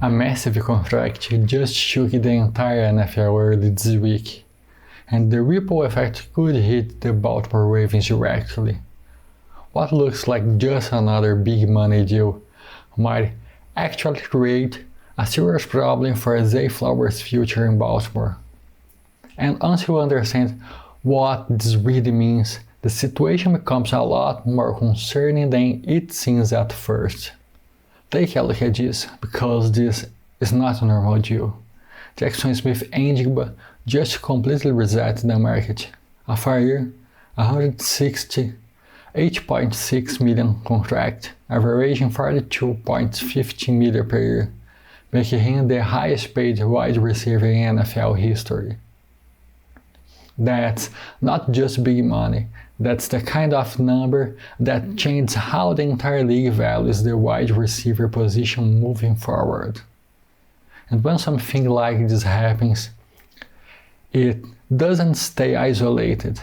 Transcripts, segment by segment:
A massive contract just shook the entire NFL early this week, and the ripple effect could hit the Baltimore Ravens directly. What looks like just another big money deal might actually create a serious problem for Zay Flowers' future in Baltimore. And once you understand what this really means, the situation becomes a lot more concerning than it seems at first. Take a look at this, because this is not a normal deal. Jaxon Smith-Njigba just completely reset the market. A 5-year, $168.6 million contract, averaging $42.15 million per year, making him the highest paid wide receiver in NFL history. That's not just big money, that's the kind of number that changes how the entire league values the wide receiver position moving forward. And when something like this happens, it doesn't stay isolated.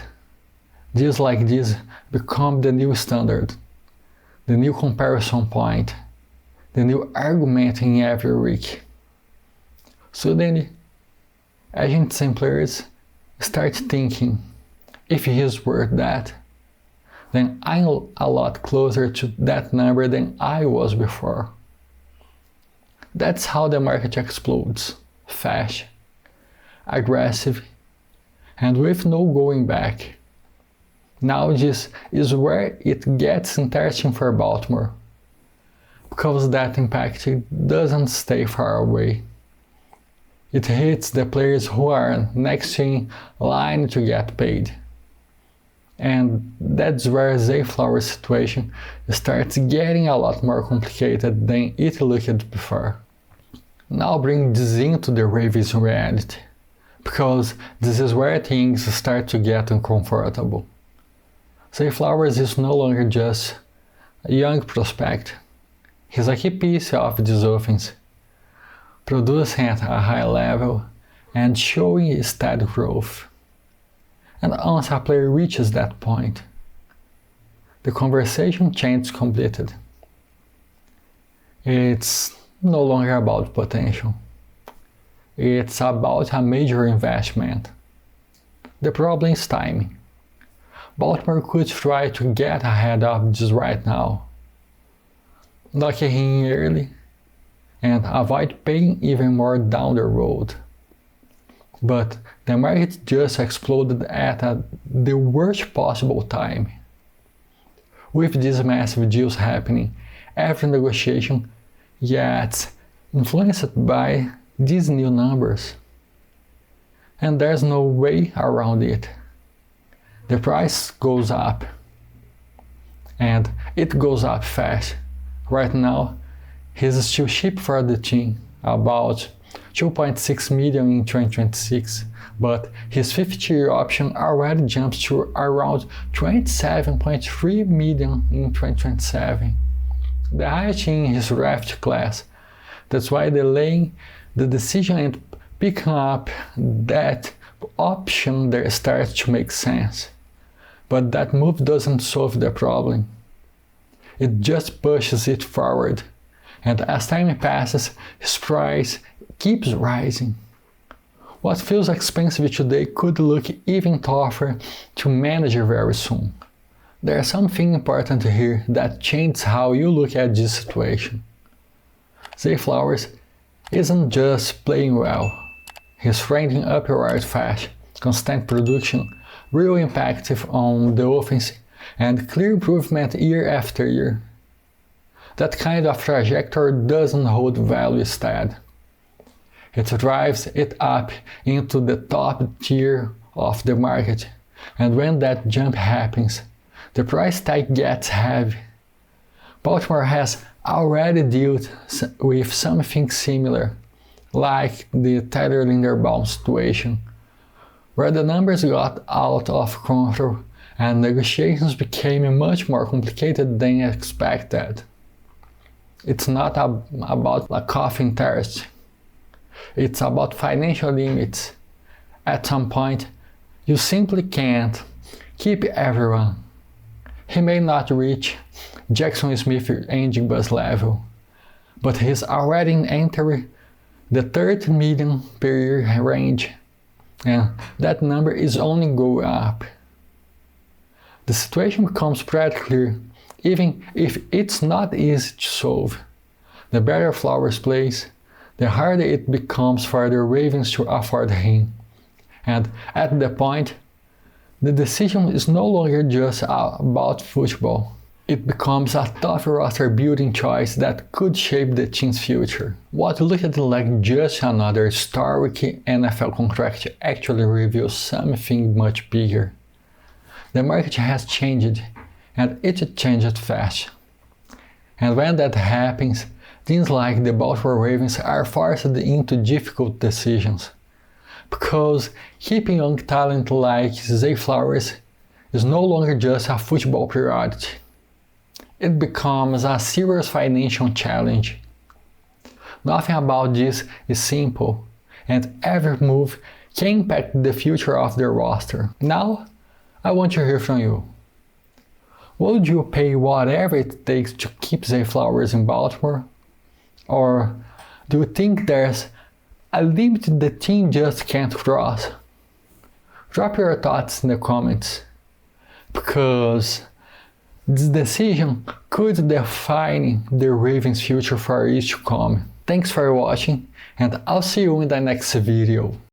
Deals like this become the new standard, the new comparison point, the new argument in every week. Suddenly, agents and players start thinking, if he's worth that, then I'm a lot closer to that number than I was before. That's how the market explodes, fast, aggressive, and with no going back. Now this is where it gets interesting for Baltimore, because that impact doesn't stay far away. It hits the players who are next in line to get paid. And that's where Zay Flowers' situation starts getting a lot more complicated than it looked before. Now bring this into the Ravens reality, because this is where things start to get uncomfortable. Zay Flowers is no longer just a young prospect. He's a key piece of this offense, producing at a high level and showing steady growth. And once a player reaches that point, the conversation changes completely. It's no longer about potential. It's about a major investment. The problem is timing. Baltimore could try to get ahead of this right now, locking him early, and avoid paying even more down the road. But the market just exploded at the worst possible time. With these massive deals happening, every negotiation gets influenced by these new numbers. And there's no way around it. The price goes up. And it goes up fast. Right now, he's still cheap for the team, about $2.6 million in 2026, but his 50-year option already jumps to around $27.3 million in 2027, the highest in his draft class. That's why delaying the decision and picking up that option there starts to make sense. But that move doesn't solve the problem. It just pushes it forward. And as time passes, his price keeps rising. What feels expensive today could look even tougher to manage very soon. There's something important here that changes how you look at this situation. Zay Flowers isn't just playing well. He's trending upward fast, constant production, real impact on the offense, and clear improvement year after year. That kind of trajectory doesn't hold value instead. It drives it up into the top tier of the market, and when that jump happens, the price tag gets heavy. Baltimore has already dealt with something similar, like the Tyler Linderbaum situation, where the numbers got out of control and negotiations became much more complicated than expected. It's not about lack of interest. It's about financial limits. At some point, you simply can't keep everyone. He may not reach Jaxon Smith-Njigba's level, but he's already entering the 30 million per year range, and that number is only going up. The situation becomes pretty clear, even if it's not easy to solve. The better Flowers plays, the harder it becomes for the Ravens to afford him. And at that point, the decision is no longer just about football. It becomes a tough roster building choice that could shape the team's future. What looked like just another historic NFL contract actually reveals something much bigger. The market has changed, and it changed fast. And when that happens, teams like the Baltimore Ravens are forced into difficult decisions. Because keeping young talent like Zay Flowers is no longer just a football priority. It becomes a serious financial challenge. Nothing about this is simple, and every move can impact the future of the roster. Now, I want to hear from you. Would you pay whatever it takes to keep Zay Flowers in Baltimore? Or do you think there's a limit the team just can't cross? Drop your thoughts in the comments, because this decision could define the Ravens' future for years to come. Thanks for watching, and I'll see you in the next video.